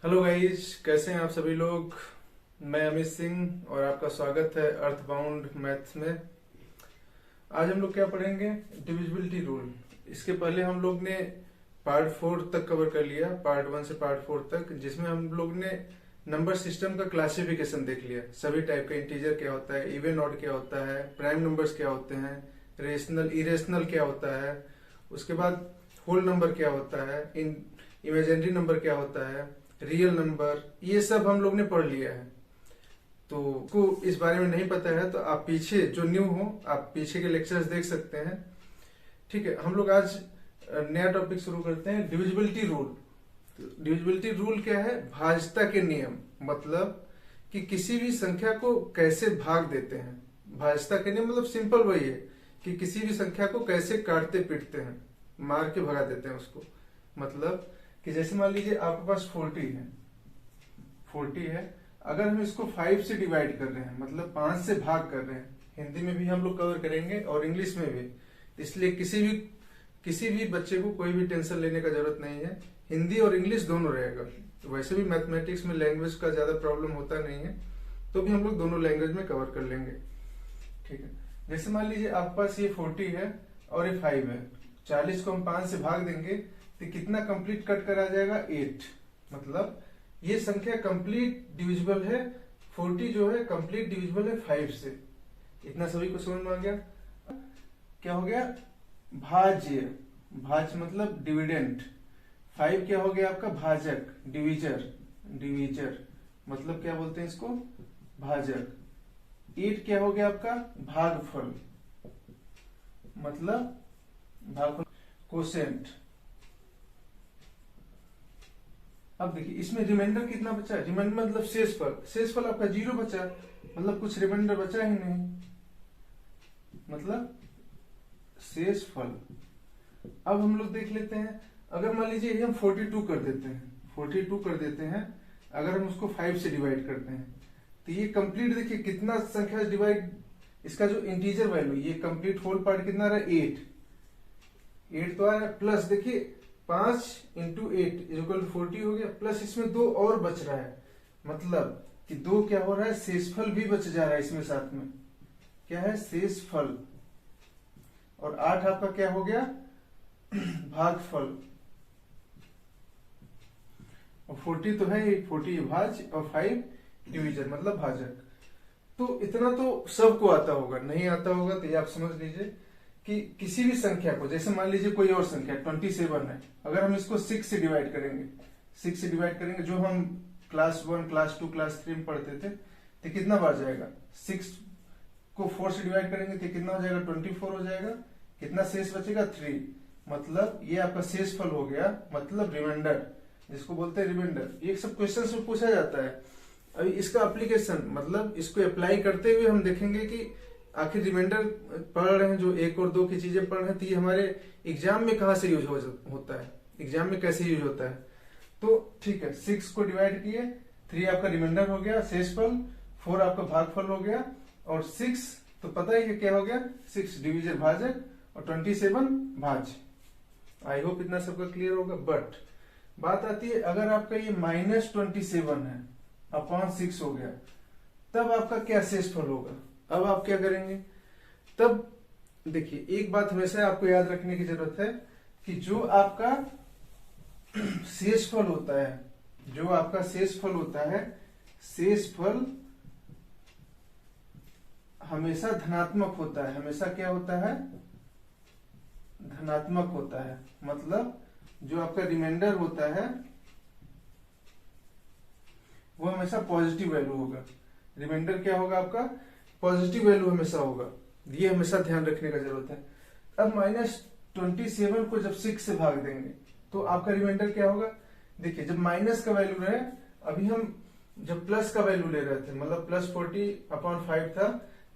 Hello guys, कैसे हैं आप सभी लोग। मैं अमित सिंह और आपका स्वागत है अर्थबाउंड मैथ्स में। आज हम लोग क्या पढ़ेंगे, डिविजिबिलिटी रूल। इसके पहले हम लोग ने पार्ट 4 तक कवर कर लिया, पार्ट 1 से पार्ट 4 तक, जिसमें हम लोग ने नंबर सिस्टम का क्लासिफिकेशन देख लिया। सभी टाइप का, इंटीजर क्या होता है, इवन ऑड क्या होता है, प्राइम नंबर्स क्या होते हैं, रेशनल इरेशनल क्या होता है, उसके बाद होल नंबर क्या होता है, इमेजिनरी नंबर क्या होता है, रियल नंबर, ये सब हम लोग ने पढ़ लिया है। तो को इस बारे में नहीं पता है तो आप पीछे जो न्यू हो आप पीछे के लेक्चर्स देख सकते हैं। ठीक है, हम लोग आज नया टॉपिक शुरू करते हैं, डिविजिबिलिटी रूल। डिविजिबिलिटी रूल क्या है? भाज्यता के नियम, मतलब कि किसी भी संख्या को कैसे भाग देते हैं। भाज्यता के नियम मतलब सिंपल वही है कि किसी भी संख्या को कैसे काटते पीटते हैं, मार के भगा देते हैं उसको। मतलब कि जैसे मान लीजिए आपके पास 40 है, अगर हम इसको 5 से डिवाइड कर रहे हैं, मतलब 5 से भाग कर रहे हैं, हिंदी में भी हम लोग कवर करेंगे और इंग्लिश में भी, इसलिए किसी भी बच्चे को कोई भी टेंशन लेने का जरूरत नहीं है। हिंदी और इंग्लिश दोनों रहेगा। तो वैसे भी मैथमेटिक्स में लैंग्वेज का ज्यादा प्रॉब्लम होता नहीं है, तो भी हम लोग दोनों लैंग्वेज में कवर कर लेंगे। ठीक है, जैसे मान लीजिए आपके पास ये 40 है और ये 5 है। 40 को हम 5 से भाग देंगे तो कितना कंप्लीट कट कर आ जाएगा? 8। मतलब ये संख्या कंप्लीट डिविजिबल है। 40 जो है कंप्लीट डिविजिबल है 5 से। इतना सभी को समझ में आ गया? क्या हो गया? भाज्य। भाज्य मतलब डिविडेंट। 5 क्या हो गया आपका? भाजक, डिविजर मतलब क्या बोलते हैं इसको? भाजक। 8 क्या हो गया आपका? भागफल, मतलब भागफल, कोसेंट। अब देखिए इसमें रिमाइंडर कितना बचा? रिमाइंडर मतलब शेषफल। शेषफल आपका 0 बचा, मतलब कुछ रिमाइंडर बचा ही नहीं, मतलब शेषफल। अब हम लोग देख लेते हैं, अगर मान लीजिए हम 42 कर देते हैं, 42 कर देते हैं, अगर हम उसको 5 से डिवाइड करते हैं तो ये कंप्लीट देखिए कितना संख्या डिवाइड, इसका जो इंटीजर वैल्यू, ये कंप्लीट होल पार्ट कितना रहा? 8 तो आ रहा है, प्लस देखिए 5 इंटू 8 इक्वल टू 40 हो गया, प्लस इसमें 2 और बच रहा है, मतलब कि 2 क्या हो रहा है? शेषफल भी बच जा रहा है इसमें साथ में। क्या है? शेषफल। और 8 आपका क्या हो गया? भागफल। और 40 तो है, 40 भाज्य और 5 डिविजन मतलब भाजक। तो इतना तो सबको आता होगा, नहीं आता होगा तो ये आप समझ लीजिए कि किसी भी संख्या को, जैसे मान लीजिए कोई और संख्या 27 है, अगर हम इसको 6 से डिवाइड करेंगे, जो हम क्लास 1, क्लास 2, क्लास 3 में पढ़ते थे, तो कितना बार जाएगा? 6 को 4 से डिवाइड करेंगे तो कितना हो जाएगा? 24 हो जाएगा। कितना शेष बचेगा? 3। मतलब ये आपका शेषफल हो गया, मतलब रिमाइंडर, जिसको बोलते हैं रिमाइंडर। ये सब क्वेश्चन में पूछा जाता है। अभी इसका एप्लीकेशन, मतलब इसको अप्लाई करते हुए हम देखेंगे कि आखिर रिमाइंडर पढ़ रहे हैं, जो 1 और 2 की चीजें पढ़ रहे हैं, तो ये हमारे एग्जाम में कहाँ से यूज होता है, एग्जाम में कैसे यूज होता है। तो ठीक है, 6 को डिवाइड किए, 3 आपका रिमाइंडर हो गया, शेषफल, 4 आपका भागफल हो गया, और 6 तो पता ही है क्या हो गया? 6 डिविजन भाजक और 27 भाज्य। आई होप इतना सबका क्लियर होगा। बट बात आती है, अगर आपका ये -27 है अपॉन 6 हो गया, तब आपका क्या शेषफल होगा? अब आप क्या करेंगे? तब देखिए एक बात हमेशा आपको याद रखने की जरूरत है कि जो आपका शेषफल होता है, शेषफल हमेशा धनात्मक होता है। हमेशा क्या होता है? धनात्मक होता है। मतलब जो आपका रिमाइंडर होता है वो हमेशा पॉजिटिव वैल्यू होगा। रिमाइंडर क्या होगा आपका? पॉजिटिव वैल्यू हमेशा होगा। ये हमेशा ध्यान रखने का जरूरत है। अब -27 को जब 6 से भाग देंगे तो आपका रिमाइंडर क्या होगा? देखिए जब माइनस का वैल्यू रहे, अभी हम जब प्लस का वैल्यू ले रहे थे, मतलब +40/5 था,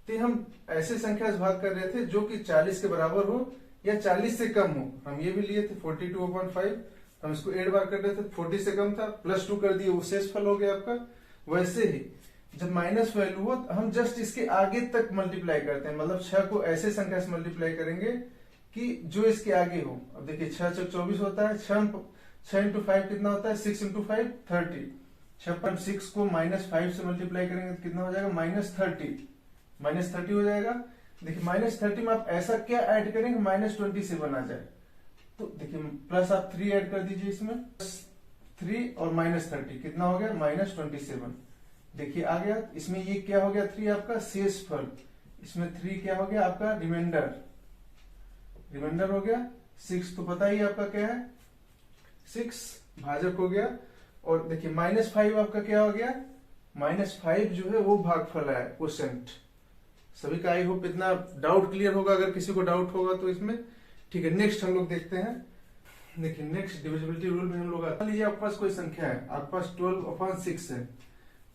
तो हम ऐसे संख्या से भाग कर रहे थे जो कि 40 के बराबर हो या 40 से कम हो। हम ये भी लिए थे 42/5, हम इसको 8 बार कर रहे थे, 40 से कम था, +2 कर दिए, वो शेषफल हो गया आपका। वैसे ही जब माइनस वैल्यू हो हम जस्ट इसके आगे तक मल्टीप्लाई करते हैं, मतलब 6 को ऐसे संख्या से मल्टीप्लाई करेंगे कि जो इसके आगे हो। अब देखिए 6 × 24 होता है, 6 6 इंटू 5 कितना होता है, 6 इंटू 5 30। 6 को -5 से मल्टीप्लाई करेंगे तो कितना हो जाएगा, -30 हो जाएगा। देखिए -30 में आप ऐसा क्या ऐड करेंगे -27 आ जाए। तो देखिए प्लस आप 3 ऐड कर दीजिए इसमें, 3 और -30 कितना हो गया, -27। देखिए आ गया। इसमें ये क्या हो गया, 3 आपका शेषफल, इसमें 3 क्या हो गया आपका रिमाइंडर हो गया। 6 तो पता ही आपका क्या है, 6 भाजक हो गया। और देखिए -5 आपका क्या हो गया, -5 जो है वो भागफल है, क्वोशेंट। सभी का आई होप इतना डाउट क्लियर होगा, अगर किसी को डाउट होगा तो इसमें। ठीक है, नेक्स्ट हम लोग देखते हैं। देखिए नेक्स्ट डिविजिबिलिटी रूल में हम लोग मान लीजिए आपके पास कोई संख्या है, आपके पास 12/6 है,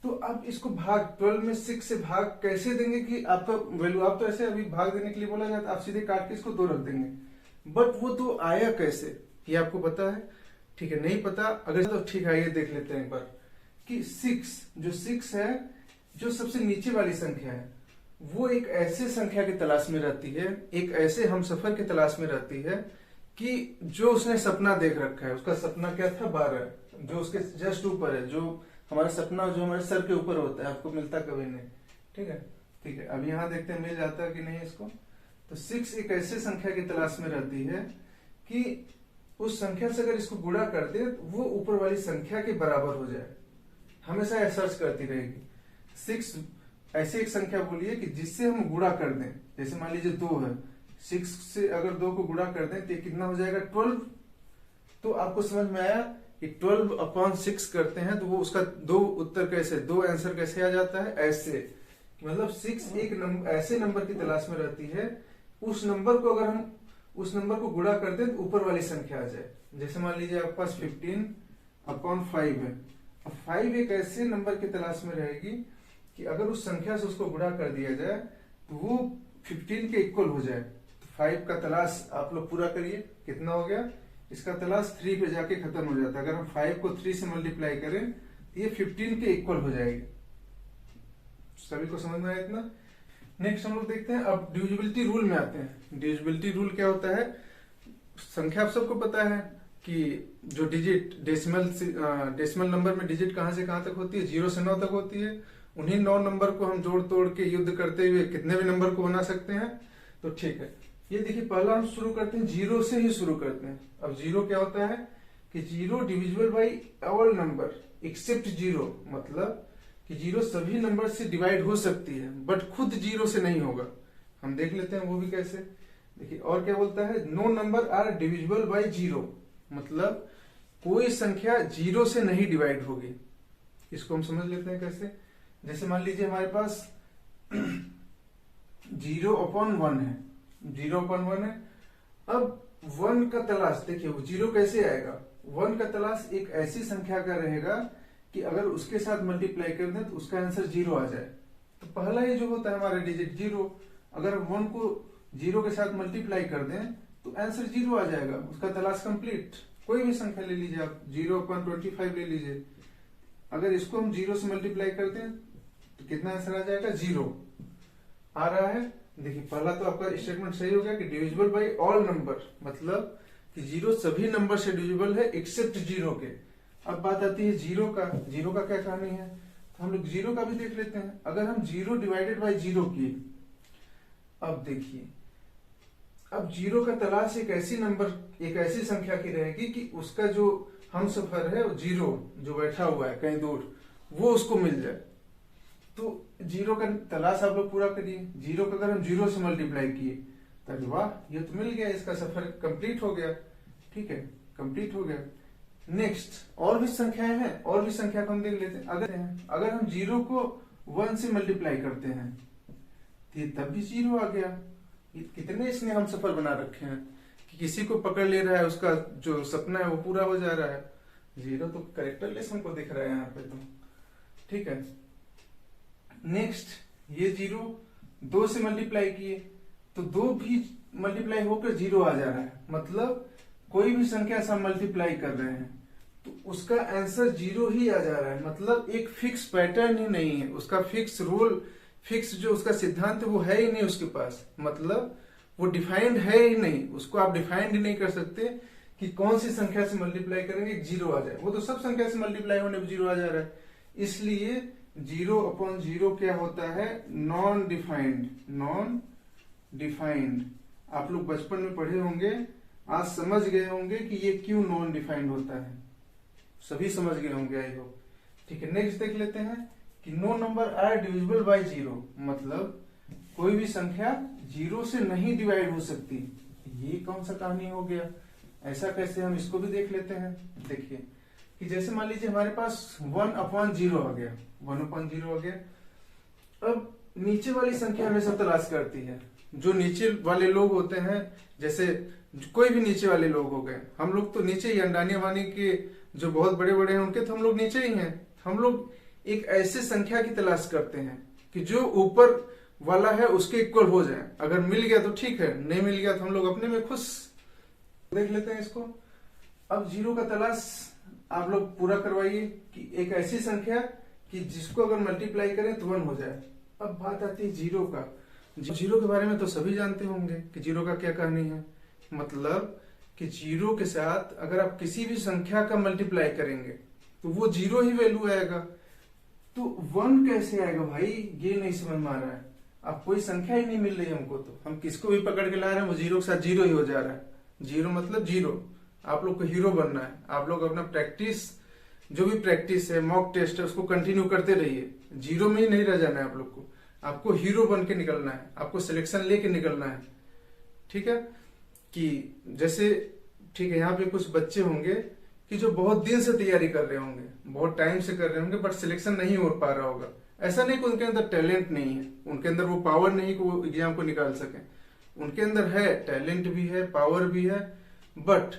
तो आप इसको भाग 12 में 6 से भाग कैसे देंगे कि आपका वैल्यू, आप तो ऐसे अभी भाग देने के लिए बोला जाता है, आप सीधे काट के इसको 2 रख देंगे, बट वो तो आया कैसे ये आपको पता है। ठीक है, नहीं पता अगर तो ठीक है, ये देख लेते हैं एक बार कि 6 है, जो सबसे नीचे वाली संख्या है, वो एक ऐसे संख्या की तलाश में रहती है, एक ऐसे हमसफर की तलाश में रहती है कि जो उसने सपना देख रखा है। उसका सपना क्या था, 12, जो उसके जस्ट ऊपर है, जो हमारा सपना जो हमारे सर के ऊपर होता है, आपको मिलता कभी नहीं। ठीक है, अब यहाँ देखते हैं मिल जाता है कि नहीं इसको। तो 6 एक ऐसे संख्या की तलाश में रहती है कि उस संख्या से अगर इसको गुणा कर दे तो वो ऊपर वाली संख्या के बराबर हो जाए, हमेशा यह सर्च करती रहेगी। 6 ऐसी एक संख्या बोलिए कि जिससे हम गुणा कर दें, जैसे मान लीजिए 2 है, 6 से अगर 2 को गुणा कर दें तो ये कितना हो जाएगा, 12। तो आपको समझ में आया कि 12/6 करते हैं तो वो उसका 2 उत्तर कैसे, 2 आंसर कैसे आ जाता है, ऐसे। मतलब 6 एक ऐसे नंबर की तलाश में रहती है, उस नंबर को अगर हम उस नंबर को गुणा कर दें तो ऊपर वाली संख्या आ जाए। जैसे मान लीजिए आपके पास 15/5 है, अब 5 एक ऐसे नंबर की तलाश में रहेगी कि अगर उस संख्या से उसको गुणा कर दिया जाए तो वो 15 के इक्वल हो जाए। तो 5 का तलाश आप लोग पूरा करिए, कितना हो गया, इसका तलाश 3 पे जाके खत्म हो जाता है। अगर हम 5 को 3 से मल्टीप्लाई करें तो ये 15 के इक्वल हो जाएगी। सभी को समझ में आया इतना। नेक्स्ट हम लोग देखते हैं, अब डिविजिबिलिटी रूल में आते हैं। डिविजिबिलिटी रूल क्या होता है, संख्या आप सबको पता है कि जो डिजिट डेसिमल नंबर में डिजिट कहां से कहां तक होती है, 0 से 9 तक होती है। उन्हीं 9 नंबर को हम जोड़ तोड़ के युद्ध करते हुए कितने भी नंबर को बना सकते हैं। तो ठीक है, ये देखिए पहला हम शुरू करते हैं 0 से ही शुरू करते हैं। अब 0 क्या होता है कि 0 divisible by all number except 0, मतलब कि 0 सभी नंबर से डिवाइड हो सकती है बट खुद 0 से नहीं होगा। हम देख लेते हैं वो भी कैसे। देखिए और क्या बोलता है, no number are divisible by 0, मतलब कोई संख्या 0 से नहीं डिवाइड होगी। इसको हम समझ लेते हैं कैसे। जैसे मान लीजिए हमारे पास 0/1 है, 0/1 है। अब 1 का तलाश, देखिए वो 0 कैसे आएगा, 1 का तलाश एक ऐसी संख्या का रहेगा कि अगर उसके साथ मल्टीप्लाई कर दें तो उसका आंसर 0 आ जाए। तो पहला ही जो होता है हमारा डिजिट 0, अगर हम 1 को 0 के साथ मल्टीप्लाई कर दें तो आंसर 0 आ जाएगा, उसका तलाश कंप्लीट। कोई भी संख्या ले लीजिए आप, 0/25 ले लीजिए, अगर इसको हम 0 से मल्टीप्लाई कर दें तो कितना आंसर आ जाएगा, 0 आ रहा है। देखिए पहला तो आपका स्टेटमेंट सही हो गया कि डिविजिबल बाई ऑल नंबर, मतलब कि 0 सभी नंबर से डिविजिबल है एक्सेप्ट 0 के। अब बात आती है 0 का क्या कहानी है, तो हम लोग 0 का भी देख लेते हैं। अगर हम 0 डिवाइडेड बाई 0 किए, अब देखिए अब 0 का तलाश एक ऐसी संख्या की रहेगी कि उसका जो हमसफर है 0 जो बैठा हुआ है कहीं दूर, वो उसको मिल जाए। तो 0 का तलाश आप लोग पूरा करिए। 0 का अगर हम 0 से मल्टीप्लाई किए तो वाह, ये तो मिल गया, इसका सफर कंप्लीट हो गया। ठीक है, कंप्लीट हो गया। नेक्स्ट और भी संख्याएं हैं, और भी संख्या को हम देख लेते हैं। अगर हम 0 को 1 से मल्टीप्लाई करते हैं तो तब भी 0 आ गया। कितने इसने हम सफर बना रखे हैं कि किसी को पकड़ ले रहा है, उसका जो सपना है वो पूरा हो जा रहा है। 0 तो कैरेक्टरलेस हमको दिख रहा है यहाँ पे तो। ठीक है, नेक्स्ट ये 0 2 से मल्टीप्लाई किए तो 2 भी मल्टीप्लाई होकर 0 आ जा रहा है। मतलब कोई भी संख्या से हम मल्टीप्लाई कर रहे हैं तो उसका आंसर 0 ही आ जा रहा है। मतलब एक फिक्स पैटर्न ही नहीं है, उसका फिक्स रूल, फिक्स जो उसका सिद्धांत वो है ही नहीं उसके पास। मतलब वो डिफाइंड है ही नहीं, उसको आप डिफाइंड ही नहीं कर सकते कि कौन सी संख्या से मल्टीप्लाई करेंगे जीरो आ जाए। वो तो सब संख्या से मल्टीप्लाई होने पर जीरो आ जा रहा है, इसलिए 0/0 क्या होता है, नॉन डिफाइंड। नॉन डिफाइंड आप लोग बचपन में पढ़े होंगे, आज समझ गए होंगे कि ये क्यों नॉन डिफाइंड होता है, सभी समझ गए होंगे आई होप। ठीक है, नेक्स्ट देख लेते हैं कि no number are divisible by zero, मतलब कोई भी संख्या जीरो से नहीं डिवाइड हो सकती। ये कौन सा कहानी हो गया, ऐसा कैसे, हम इसको भी देख लेते हैं। देखिए कि जैसे मान लीजिए हमारे पास 1/0 आ गया, 1/0 आ गया। अब नीचे वाली संख्या हमेशा तलाश करती है। जो नीचे वाले लोग होते हैं, जैसे कोई भी नीचे वाले लोग हो गए, हम लोग तो नीचे ही, अंडानी वानी के जो बहुत बड़े बड़े हैं उनके तो हम लोग नीचे ही हैं। हम लोग एक ऐसे संख्या की तलाश करते हैं कि जो ऊपर वाला है उसके इक्वल हो जाए। अगर मिल गया तो ठीक है, नहीं मिल गया तो हम लोग अपने में खुश। देख लेते हैं इसको। अब जीरो का तलाश आप लोग पूरा करवाइए कि एक ऐसी संख्या कि जिसको अगर मल्टीप्लाई करें तो 1 हो जाए। अब बात आती है जीरो का। जीरो के बारे में तो सभी जानते होंगे कि जीरो का क्या कहानी है, मतलब कि जीरो के साथ अगर आप किसी भी संख्या का मल्टीप्लाई करेंगे तो वो जीरो ही वैल्यू आएगा। तो 1 कैसे आएगा भाई, ये नहीं समझ में आ रहा है। अब कोई संख्या ही नहीं मिल रही हमको, तो हम किसको भी पकड़ के ला रहे हैं वो जीरो के साथ जीरो ही हो जा रहा है। जीरो मतलब जीरो। आप लोग को हीरो बनना है, आप लोग अपना प्रैक्टिस, जो भी प्रैक्टिस है, मॉक टेस्ट है, उसको कंटिन्यू करते रहिए। जीरो में ही नहीं रह जाना है आप लोग को, आपको हीरो बन के निकलना है, आपको सिलेक्शन लेके निकलना है। ठीक है, कि जैसे ठीक है, यहाँ पे कुछ बच्चे होंगे कि जो बहुत दिन से तैयारी कर रहे होंगे, बहुत टाइम से कर रहे होंगे, बट सिलेक्शन नहीं हो पा रहा होगा। ऐसा नहीं कि उनके अंदर टैलेंट नहीं है, उनके अंदर वो पावर नहीं कि वो एग्जाम को निकाल सके। उनके अंदर है, टैलेंट भी है, पावर भी है, बट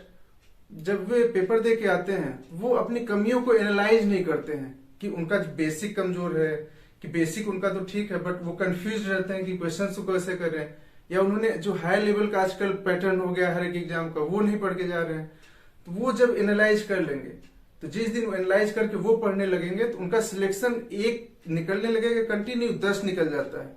जब वे पेपर दे के आते हैं वो अपनी कमियों को एनालाइज नहीं करते हैं कि उनका बेसिक कमजोर है, कि बेसिक उनका तो ठीक है, बट वो कंफ्यूज रहते हैं कि क्वेश्चन को कैसे करें, या उन्होंने जो हाई लेवल का आजकल पैटर्न हो गया हर एक एग्जाम का वो नहीं पढ़ के जा रहे हैं। तो वो जब एनालाइज कर लेंगे, तो जिस दिन वो एनालाइज करके वो पढ़ने लगेंगे तो उनका सिलेक्शन एक निकलने लगेगा, कंटिन्यू 10 निकल जाता है।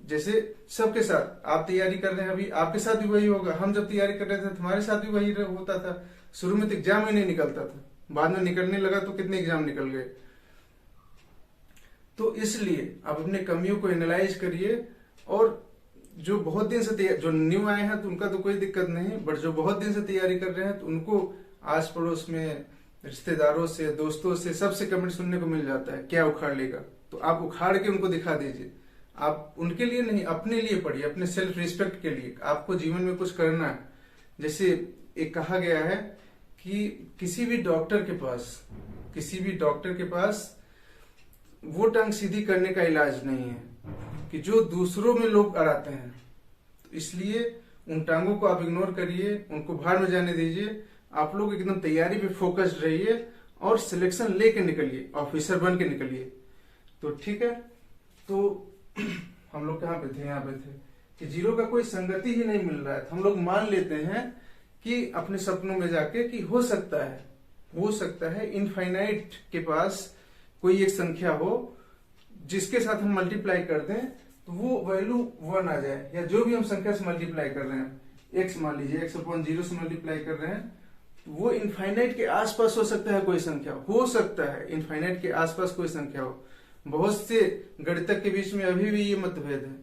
जैसे सबके साथ आप तैयारी कर रहे हैं, अभी आपके साथ भी वही होगा। हम जब तैयारी कर रहे थे तो हमारे साथ भी वही होता था। शुरू में तो एग्जाम ही नहीं निकलता था, बाद में निकलने लगा तो कितने एग्जाम निकल गए। तो इसलिए आप अपने कमियों को एनालाइज करिए, और जो बहुत दिन से जो न्यू आए हैं तो उनका तो कोई दिक्कत नहीं, बट जो बहुत दिन से तैयारी कर रहे हैं तो उनको आस पड़ोस में, रिश्तेदारों से, दोस्तों से, सबसे कमेंट सुनने को मिल जाता है क्या उखाड़ लेगा। तो आप उखाड़ के उनको दिखा दीजिए। आप उनके लिए नहीं, अपने लिए पढ़िए, अपने सेल्फ रिस्पेक्ट के लिए। आपको जीवन में कुछ करना है। जैसे एक कहा गया है कि किसी भी डॉक्टर के पास वो टांग सीधी करने का इलाज नहीं है कि जो दूसरों में लोग अड़ाते हैं। तो इसलिए उन टांगों को आप इग्नोर करिए, उनको भाड़ में जाने दीजिए। आप लोग एकदम तैयारी पे फोकस्ड रहिए और सिलेक्शन लेके निकलिए, ऑफिसर बन के निकलिए। तो ठीक है, तो हम लोग कहाँ पे थे, यहाँ पे थे कि जीरो का कोई संगति ही नहीं मिल रहा है। हम लोग मान लेते हैं कि अपने सपनों में जाके कि हो सकता है इनफाइनाइट के पास कोई एक संख्या हो जिसके साथ हम मल्टीप्लाई कर दें तो वो वैल्यू 1 आ जाए, या जो भी हम संख्या से मल्टीप्लाई कर रहे हैं, x मान लीजिए x/0 से मल्टीप्लाई कर रहे हैं, तो वो इनफाइनाइट के आसपास हो सकता है कोई संख्या, हो सकता है इनफाइनाइट के आसपास कोई संख्या हो। बहुत से गणितज्ञ के बीच में अभी भी ये मतभेद है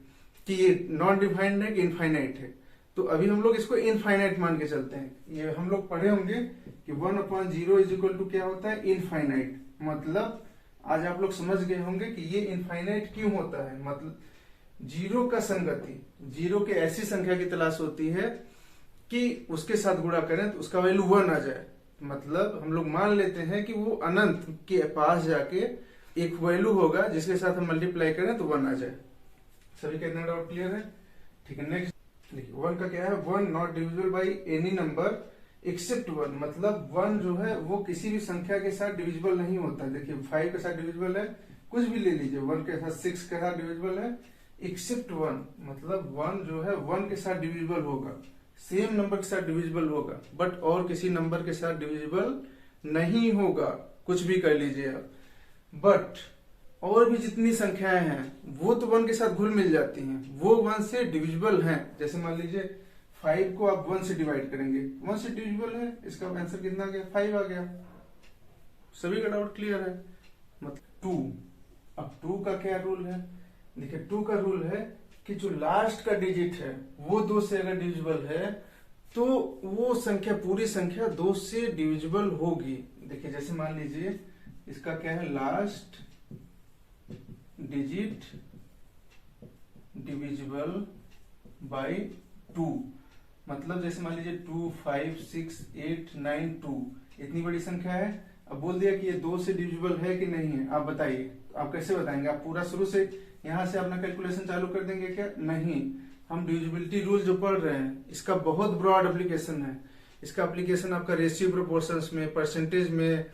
कि ये नॉन डिफाइंड है कि इनफाइनाइट है। तो अभी हम लोग इसको इनफाइनाइट मान के चलते हैं। ये हम लोग पढ़े होंगे कि 1/0 इज इक्वल टू क्या होता है, इनफाइनाइट। मतलब आज आप लोग समझ गए होंगे कि ये इनफाइनाइट क्यों होता है। मतलब जीरो का संगति, जीरो के ऐसी संख्या की तलाश होती है कि उसके साथ गुणा करें तो उसका वैल्यू 1 आ जाए। मतलब हम लोग मान लेते हैं कि वो अनंत के पास जाके एक वैल्यू होगा जिसके साथ हम मल्टीप्लाई करें तो 1 आ जाए। सभी का इतना डाउट क्लियर है? ठीक है, नेक्स्ट देखिए 1 का क्या है, 1 not divisible by any number except 1। मतलब 1 जो है वो किसी भी संख्या के साथ डिविजिबल नहीं होता है। देखिए 5 के साथ डिविजिबल है, कुछ भी ले लीजिए, 1 के साथ 6 के साथ डिविजिबल है, एक्सेप्ट 1। मतलब 1 जो है 1 के साथ डिविजिबल होगा, सेम नंबर के साथ डिविजिबल होगा, बट और किसी नंबर के साथ डिविजिबल नहीं होगा। कुछ भी कर लीजिए आप, बट और भी जितनी संख्याएं हैं वो तो 1 के साथ घुल मिल जाती हैं, वो 1 से डिविजिबल हैं। जैसे मान लीजिए 5 को आप 1 से डिवाइड करेंगे, 1 से डिविजिबल है, इसका आंसर कितना आ गया, 5 आ गया। सभी का डाउट क्लियर है? मतलब 2, अब 2 का क्या रूल है? देखिए 2 का रूल है कि जो लास्ट का डिजिट है वो 2 से अगर डिविजिबल है तो वो संख्या, पूरी संख्या 2 से डिविजिबल होगी। देखिए जैसे मान लीजिए इसका क्या है, लास्ट डिजिट डिविजिबल बाय 2, मतलब जैसे मान लीजिए 2, 5, 6, 8, 9, 2 इतनी बड़ी संख्या है। अब बोल दिया कि ये 2 से डिविजिबल है कि नहीं है, आप बताइए। आप कैसे बताएंगे? आप पूरा शुरू से यहां से अपना कैलकुलेशन चालू कर देंगे क्या? नहीं, हम डिविजिबिलिटी रूल जो पढ़ रहे हैं इसका बहुत ब्रॉड एप्लीकेशन है। इसका एप्लीकेशन आपका रेशियो प्रोपोर्शंस में, परसेंटेज में,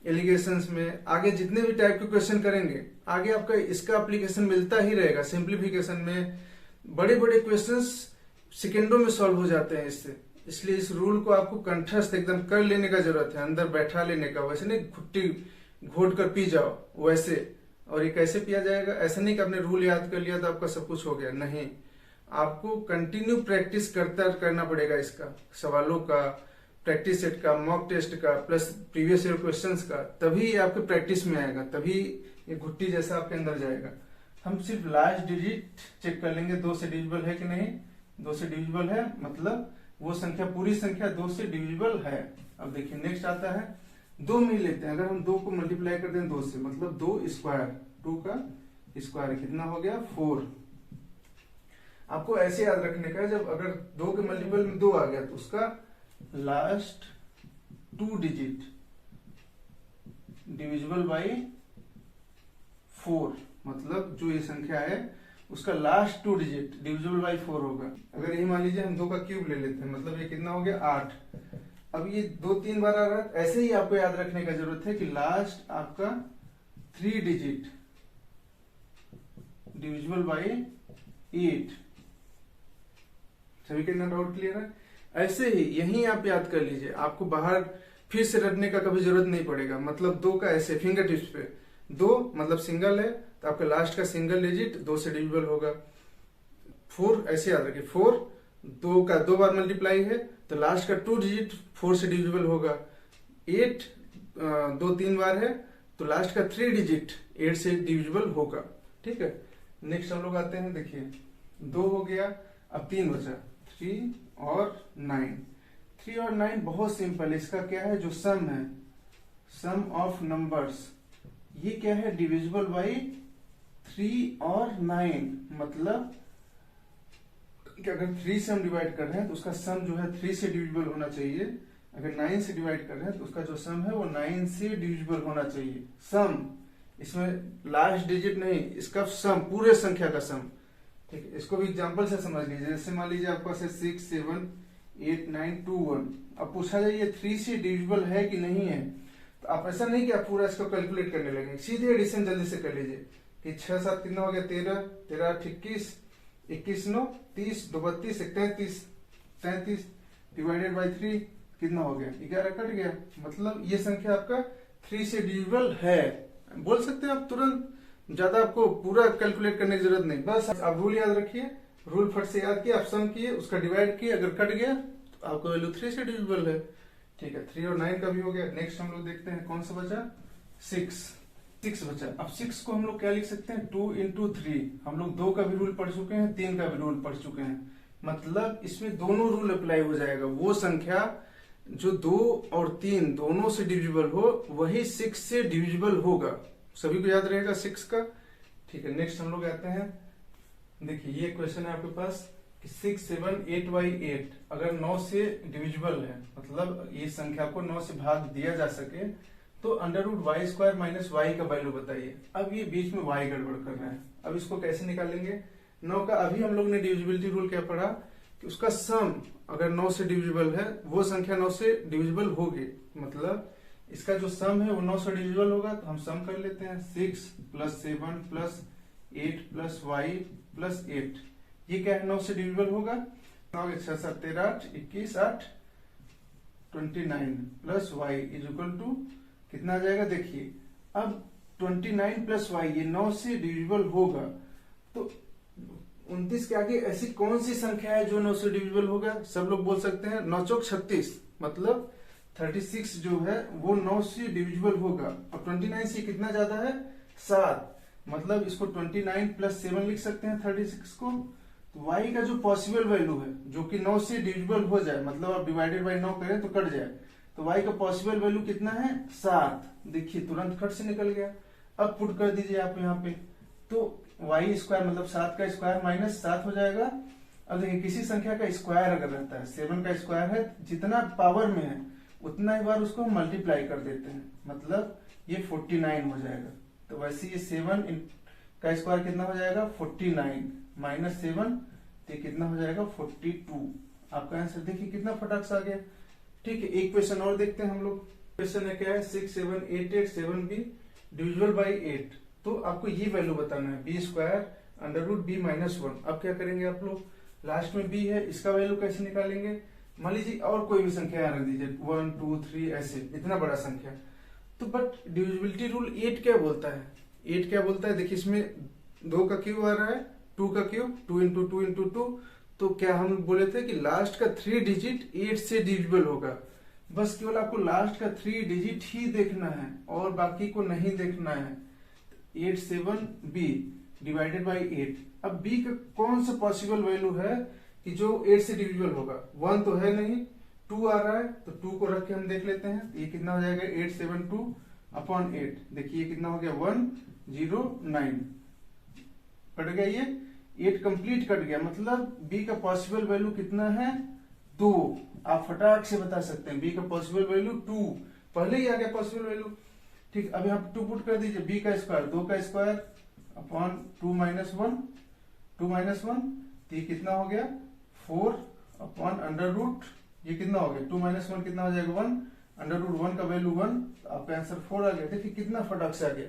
एलिगेशंस में, आगे जितने भी टाइप के क्वेश्चन करेंगे आगे आपका इसका एप्लीकेशन मिलता ही रहेगा। सिंप्लीफिकेशन में बड़े बड़े क्वेश्चंस सेकेंडों में सॉल्व हो जाते हैं इससे। इसलिए इस रूल को आपको कंठस्थ एकदम कर लेने का जरूरत है, अंदर बैठा लेने का। वैसे नहीं घुट्टी घोट कर पी जाओ वैसे। और ये कैसे पिया जाएगा? ऐसा नहीं कि आपने रूल याद कर लिया तो आपका सब कुछ हो गया, नहीं। आपको कंटिन्यू प्रैक्टिस करना पड़ेगा इसका, सवालों का, प्रैक्टिस सेट का, मॉक टेस्ट का, प्लस प्रीवियस ईयर क्वेश्चंस का, तभी ये आपके प्रैक्टिस में आएगा, तभी ये घुट्टी जैसा आपके अंदर जाएगा। हम सिर्फ लास्ट डिजिट चेक कर लेंगे 2 से डिविजिबल है कि नहीं। 2 से डिविजिबल है मतलब वो संख्या, पूरी संख्या 2 से डिविजिबल है। अब देखिए नेक्स्ट आता है 2 में लेते हैं। अगर हम 2 को मल्टीप्लाई कर दें 2 से, मतलब 2 स्क्वायर, 2 का स्क्वायर कितना हो गया, 4। आपको ऐसे याद रखने का है, जब अगर 2 के मल्टीपल में 2 आ गया तो उसका लास्ट 2 डिजिट डिविजिबल बाय 4, मतलब जो ये संख्या है उसका लास्ट 2 डिजिट डिविजिबल बाय 4 होगा। अगर ये मान लीजिए हम 2 का क्यूब ले लेते हैं, मतलब ये कितना हो गया, 8। अब ये 2-3 बार आ रहा है, ऐसे ही आपको याद रखने का जरूरत है कि लास्ट आपका 3 डिजिट डिविजिबल बाय 8। सभी के ना डाउट क्लियर है? ऐसे ही यही आप याद कर लीजिए, आपको बाहर फिर से रटने का कभी जरूरत नहीं पड़ेगा। मतलब 2 का ऐसे फिंगर टिप्स पे 2 मतलब सिंगल है तो आपका लास्ट का सिंगल डिजिट 2 से डिविजिबल होगा। 4 ऐसे याद रखिए, 4 2 का 2 बार मल्टीप्लाई है तो लास्ट का 2 डिजिट 4 से डिविजिबल होगा। 8 2-3 बार है तो लास्ट का 3 डिजिट 8 से डिविजिबल होगा। ठीक है, नेक्स्ट हम लोग आते हैं। देखिए 2 हो गया, अब 3 बचा, 3 और 9। 3 और 9 बहुत सिंपल है। इसका क्या है, जो सम है, सम ऑफ नंबर्स, ये क्या है, डिविजिबल बाय 3 और 9। मतलब कि अगर 3 से हम डिवाइड कर रहे हैं तो उसका सम जो है 3 से डिविजिबल होना चाहिए। अगर 9 से डिवाइड कर रहे हैं तो उसका जो सम है वो 9 से डिविजिबल होना चाहिए। सम, इसमें लास्ट डिजिट नहीं, इसका सम, पूरे संख्या का सम। ठीक है, इसको भी एग्जांपल से समझ लीजिए। जैसे मान लीजिए आपके पास है 6, 7, 8, 9, 2, 1। अब पूछा जाए ये 3 से डिविजिबल है कि नहीं है, तो आप ऐसा नहीं कि आप पूरा इसको कैलकुलेट करने लगे, सीधे एडिशन जल्दी से कर लीजिए कि 6 7 कितना हो गया, 13, 13 8 21, 21 9 30, 2 32, 33, 33 डिवाइडेड बाई 3 कितना हो गया, 11 कट गया। मतलब ये संख्या आपका 3 से डिविजिबल है। बोल सकते हैं आप तुरंत, ज्यादा आपको पूरा कैलकुलेट करने की जरूरत नहीं। बस आप रूल याद रखिए, रूल फट से याद किए, आप सम किए, उसका डिवाइड किए, अगर कट गया तो आपको वैल्यू 3 से डिविजिबल है। ठीक है, 3 और 9 का भी हो गया। नेक्स्ट हम लोग देखते हैं कौन सा बचा, 6 बचा। अब 6 को हम लोग क्या लिख सकते हैं, 2 into 3। हम लोग 2 का भी रूल पढ़ चुके हैं, 3 का भी रूल पढ़ चुके हैं। मतलब इसमें दोनों रूल अप्लाई हो जाएगा। वो संख्या जो 2 और 3 दोनों से डिविजिबल हो वही 6 से डिविजिबल होगा। सभी को याद रहेगा 6 का। ठीक है, नेक्स्ट हम लोग आते हैं। देखिए ये क्वेश्चन है आपके पास कि 6 7 8 by 8 अगर 9 से डिविजिबल है, मतलब ये संख्या को 9 से भाग दिया जा सके तो √y² माइनस y का वैल्यू बताइए। अब ये बीच में y गड़बड़ कर रहे हैं, अब इसको कैसे निकालेंगे। 9 का अभी हम लोग ने डिविजिबिलिटी रूल क्या पढ़ा कि उसका सम अगर 9 से डिविजिबल है, वो संख्या 9 से डिविजिबल होगी। मतलब इसका जो सम है वो 9 से डिविजिबल होगा, तो हम सम कर लेते हैं। 6 + 7 + 8 + y + 8, ये क्या है, 9 से डिविजिबल होगा। 9 6 7 13 8 21 8 29 + y = कितना आ जाएगा। देखिए अब 29 + y ये 9 से डिविजिबल होगा, तो 29 के आगे ऐसी कौन सी संख्या है जो 9 से डिविजिबल होगा? सब लोग बोल सकते हैं 9 चौक 36, मतलब 36 जो है वो 9 से डिविजिबल होगा। और 29 से कितना ज्यादा है? 7, मतलब इसको 29 प्लस 7 लिख सकते हैं 36 को। तो y का जो पॉसिबल वैल्यू है जो कि 9 से डिविजिबल हो जाए, मतलब आप डिवाइडेड बाय 9 करें तो कट जाए, तो y का पॉसिबल वैल्यू कितना है? 7। देखिए तुरंत खट से निकल गया। अब पुट कर दीजिए आप यहाँ पे, तो y स्क्वायर मतलब 7 का स्क्वायर माइनस 7 हो जाएगा। अब देखिए किसी संख्या का स्क्वायर अगर रहता है, 7 का स्क्वायर है, जितना पावर में है उतना ही बार उसको हम मल्टीप्लाई कर देते हैं, मतलब ये 49 हो जाएगा। तो वैसे ये 7 का स्क्वायर कितना हो जाएगा? 49 माइनस 7, तो कितना हो जाएगा? 42। आपका आंसर देखिए कितना फटाक से आ गया। ठीक है, एक क्वेश्चन और देखते हैं हम लोग। क्वेश्चन है क्या है? 6 7 8 8 7 b डिविजिबल बाई 8। तो आपको ये वैल्यू बताना है, B square under root B minus 1। अब क्या करेंगे आप लोग? लास्ट में बी है, इसका वैल्यू कैसे निकालेंगे? मान लीजिए और कोई भी संख्या रख दीजिए, 1 2 3 ऐसे, इतना बड़ा संख्या। तो बट डिविजिबिलिटी रूल 8 क्या बोलता है? 8 क्या बोलता है? देखिए इसमें 2 का क्यूब आ रहा है, 2 का क्यूब, 2 इंटू 2 इंटू 2। तो क्या हम बोले थे कि लास्ट का 3 डिजिट 8 से डिविजिबल होगा। बस केवल आपको लास्ट का 3 डिजिट ही देखना है और बाकी को नहीं देखना है। 8 7 b डिवाइडेड बाई 8। अब b का कौन सा पॉसिबल वैल्यू है कि जो 8 से डिविजिबल होगा? 1 तो है नहीं, 2 आ रहा है, तो 2 को रख के हम देख लेते हैं। ये कितना हो जाएगा? 8 7 2 अपॉन 8। देखिए ये कितना हो गया? 109 कट गया, ये 8 कंप्लीट कट गया, मतलब b का पॉसिबल वैल्यू कितना है? 2। आप फटाक से बता सकते हैं b का पॉसिबल वैल्यू 2, पहले ही आ गया पॉसिबल वैल्यू। ठीक, अब यहाँ 2 पुट कर दीजिए, b का स्क्वायर 2 का स्क्वायर अपॉन 2 माइनस 1, 2 माइनस 1, तो ये कितना हो गया? 4 अपॉन अंडर रूट, ये कितना हो गया? 2 माइनस 1 कितना हो जाएगा? 1, अंडर रूट 1 का वैल्यू 1, तो आपका आंसर 4 आ गया। देखिए कितना फटाक से आ गया।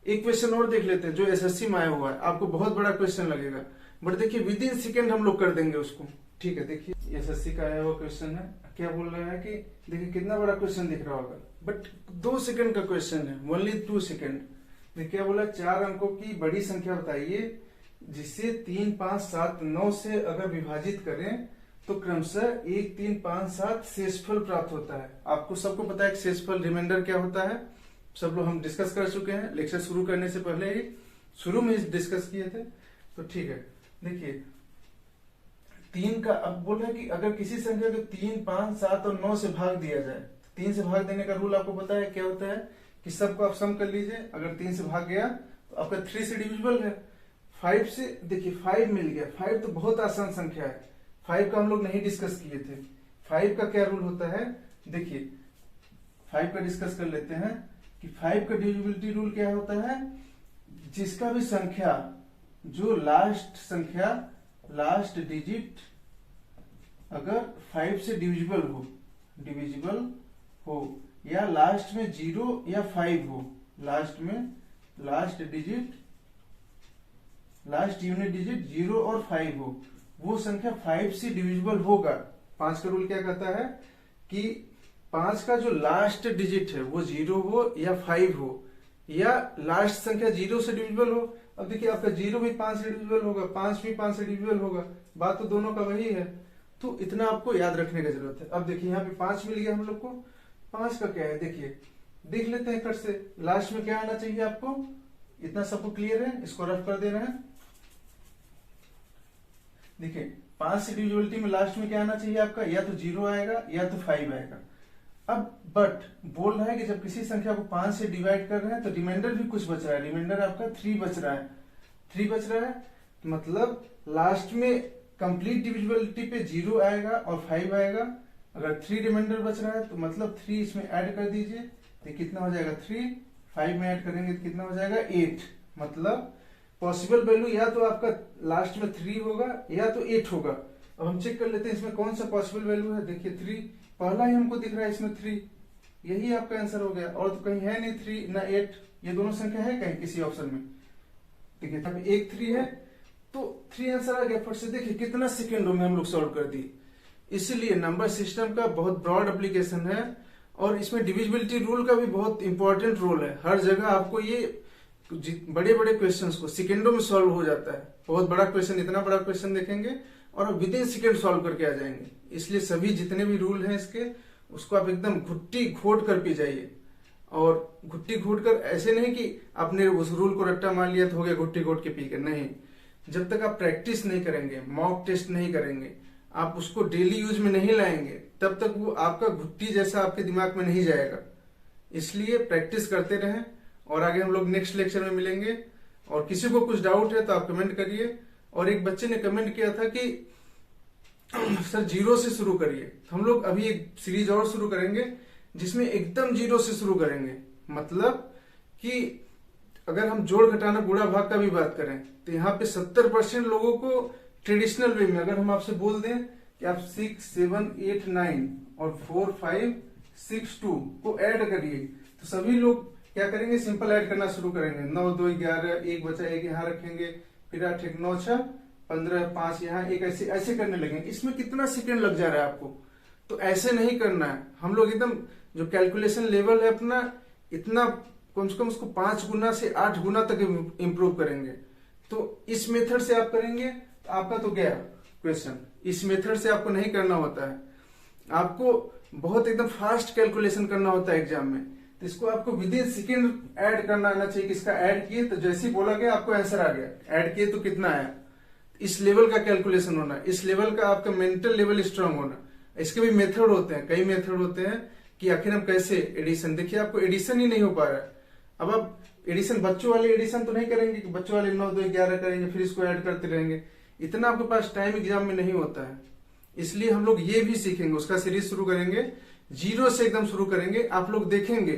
एक क्वेश्चन और देख लेते हैं जो एसएससी में आया हुआ है, आपको बहुत बड़ा क्वेश्चन लगेगा, बट देखिए विद इन सेकेंड हम लोग कर देंगे उसको। ठीक है, देखिए एसएससी का आया हुआ क्वेश्चन है। क्या बोल रहा है कि देखिए कितना बड़ा क्वेश्चन दिख रहा होगा, बट 2 सेकंड का क्वेश्चन है, ओनली 2 सेकंड। देखिए क्या बोला? 4 अंकों की बड़ी संख्या बताइए जिसे 3 5 7 9 से अगर विभाजित करें तो क्रमशः 1 3 5 7 शेषफल प्राप्त होता है। आपको सबको पता है कि शेषफल रिमाइंडर क्या होता है, सब लोग हम डिस्कस कर चुके हैं लेक्चर शुरू करने से पहले ही, शुरू में डिस्कस किए थे। तो ठीक है, देखिए 3 का अब बोल रहा है कि अगर किसी संख्या को 3 5 7 और 9 से भाग दिया जाए, 3 से भाग देने का रूल आपको पता है क्या होता है कि सबको आप सम कर लीजिए। अगर 3 से भाग गया तो आपका 3 से डिविजिबल है। 5 से देखिए 5 मिल गया। 5 तो बहुत आसान संख्या है, 5 का हम लोग नहीं डिस्कस किए थे। 5 का क्या रूल होता है? देखिए 5 का डिस्कस कर लेते हैं कि 5 का डिविजिबिलिटी रूल क्या होता है? जिसका भी संख्या जो लास्ट डिजिट अगर 5 से डिविजिबल हो या लास्ट में 0 या 5 हो, लास्ट यूनिट डिजिट 0 और 5 हो, वो संख्या 5 से डिविजिबल होगा। 5 का रूल क्या कहता है कि 5 का जो लास्ट डिजिट है वो 0 हो या 5 हो, या लास्ट संख्या 0 से डिविजिबल हो। अब देखिए आपका 0 भी 5 से डिविजिबल होगा, 5 भी 5 से डिविजिबल होगा, बात तो दोनों का वही है। तो इतना आपको याद रखने की जरूरत है। अब देखिए यहाँ पे 5 मिल गया हम लोग को। 5 का क्या है देखिए, देख लेते हैं कट से। लास्ट में क्या आना चाहिए आपको? इतना सबको क्लियर है? इसको रफ कर दे रहे हैं। देखिए 5 से डिविजिबिलिटी में लास्ट में क्या आना चाहिए आपका? या तो 0 आएगा या तो 5 आएगा। अब बट बोल रहा है कि जब किसी संख्या को 5 से डिवाइड कर रहे हैं तो रिमाइंडर भी कुछ बच रहा है। रिमाइंडर आपका 3 बच रहा है। 3 बच रहा है मतलब लास्ट में कंप्लीट डिविजिबिलिटी पे 0 आएगा और 5 आएगा। अगर 3 रिमाइंडर बच रहा है तो मतलब 3 इसमें ऐड कर दीजिए तो कितना हो जाएगा? 3। 5 में ऐड करेंगे तो कितना हो जाएगा? 8। मतलब पॉसिबल वैल्यू या तो आपका लास्ट में 3 होगा या तो 8 होगा। अब हम चेक कर लेते हैं इसमें कौन सा पॉसिबल वैल्यू है। देखिए 3 पहला ही हमको दिख रहा है, इसमें 3, यही आपका आंसर हो गया। और तो कहीं है नहीं 3 ना 8, ये दोनों संख्या है कहीं किसी ऑप्शन में? देखिए अब 1 3 है तो 3 आंसर आ गया फट से। देखिए कितना सेकेंडों में हम लोग सॉल्व कर दिए। इसीलिए नंबर सिस्टम का बहुत ब्रॉड एप्लीकेशन है और इसमें डिविजिबिलिटी रूल का भी बहुत इंपॉर्टेंट रोल है। हर जगह आपको ये बड़े बड़े क्वेश्चंस को सेकंडों में सॉल्व हो जाता है। बहुत बड़ा क्वेश्चन, इतना बड़ा क्वेश्चन देखेंगे और विद इन सेकंड सॉल्व करके आ जाएंगे। इसलिए सभी जितने भी रूल हैं इसके, उसको आप एकदम घुट्टी घोट कर पी जाइए। और घुट्टी घोट कर ऐसे नहीं कि आपने उस रूल को रट्टा मार लिया तो हो गया घुट्टी घोट के पी कर, नहीं। जब तक आप प्रैक्टिस नहीं करेंगे, मॉक टेस्ट नहीं करेंगे, आप उसको डेली यूज में नहीं लाएंगे, तब तक वो आपका घुट्टी जैसा आपके दिमाग में नहीं जाएगा। इसलिए प्रैक्टिस करते रहें। और आगे हम लोग नेक्स्ट लेक्चर में मिलेंगे। और किसी को कुछ डाउट है तो आप कमेंट करिए। और एक बच्चे ने कमेंट किया था कि सर जीरो से शुरू करिए। तो हम लोग अभी एक सीरीज और शुरू करेंगे जिसमें एकदम जीरो से शुरू करेंगे। मतलब कि अगर हम जोड़ घटाना गुणा भाग का भी बात करें तो यहाँ पे 70% लोगों को ट्रेडिशनल वे में, अगर हम आपसे बोल दें कि आप 6, 7, 8, 9 और 4, 5, 6, 2 को ऐड करिए, तो सभी लोग क्या करेंगे, सिंपल ऐड करना शुरू करेंगे। 9, 2, 11, 1 बचा 1 यहाँ रखेंगे, फिर 8, 1, 9, 6, 15, 5 यहाँ 1, ऐसे करने लगेंगे। इसमें कितना सेकंड लग जा रहा है आपको। तो ऐसे नहीं करना है। हम लोग एकदम जो कैलकुलेशन लेवल है अपना, इतना कम से कम उसको 5 गुना से 8 गुना तक इम्प्रूव करेंगे। तो इस मेथड से आप करेंगे तो आपका तो गया क्वेश्चन। इस मेथड से आपको नहीं करना होता है, आपको बहुत एकदम फास्ट कैलकुलेशन करना होता है एग्जाम में। तो इसको आपको विद इन सेकेंड ऐड करना आना चाहिए। किसका ऐड किए तो जैसे ही बोला गया आपको आंसर आ गया, ऐड किए तो कितना आया। इस लेवल का कैलकुलेशन होना, इस लेवल का आपका मेंटल लेवल स्ट्रांग होना। इसके भी मेथड होते हैं, कई मेथड होते हैं कि आखिर हम कैसे एडिशन। देखिए आपको एडिशन ही नहीं हो पा रहा है। अब आप एडिशन, बच्चों वाले एडिशन तो नहीं करेंगे कि बच्चों वाले 9, 2, 11 करेंगे फिर इसको ऐड करते रहेंगे। इतना आपके पास टाइम एग्जाम में नहीं होता है। इसलिए हम लोग ये भी सीखेंगे, उसका सीरीज शुरू करेंगे, जीरो से एकदम शुरू करेंगे। आप लोग देखेंगे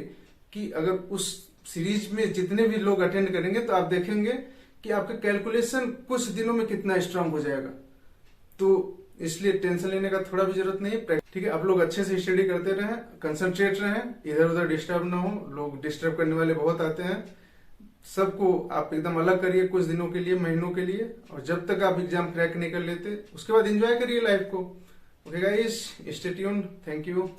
कि अगर उस सीरीज में जितने भी लोग अटेंड करेंगे तो आप देखेंगे कि आपका कैलकुलेशन कुछ दिनों में कितना स्ट्रांग हो जाएगा। तो इसलिए टेंशन लेने का थोड़ा भी जरूरत नहीं है। ठीक है, आप लोग अच्छे से स्टडी करते रहें, कंसंट्रेट रहें, इधर उधर डिस्टर्ब ना हो। लोग डिस्टर्ब करने वाले बहुत आते हैं। सबको आप एकदम अलग करिए कुछ दिनों के लिए, महीनों के लिए। और जब तक आप एग्जाम क्रैक नहीं कर लेते उसके बाद एंजॉय करिए लाइफ को। Okay guys, stay tuned, thank you.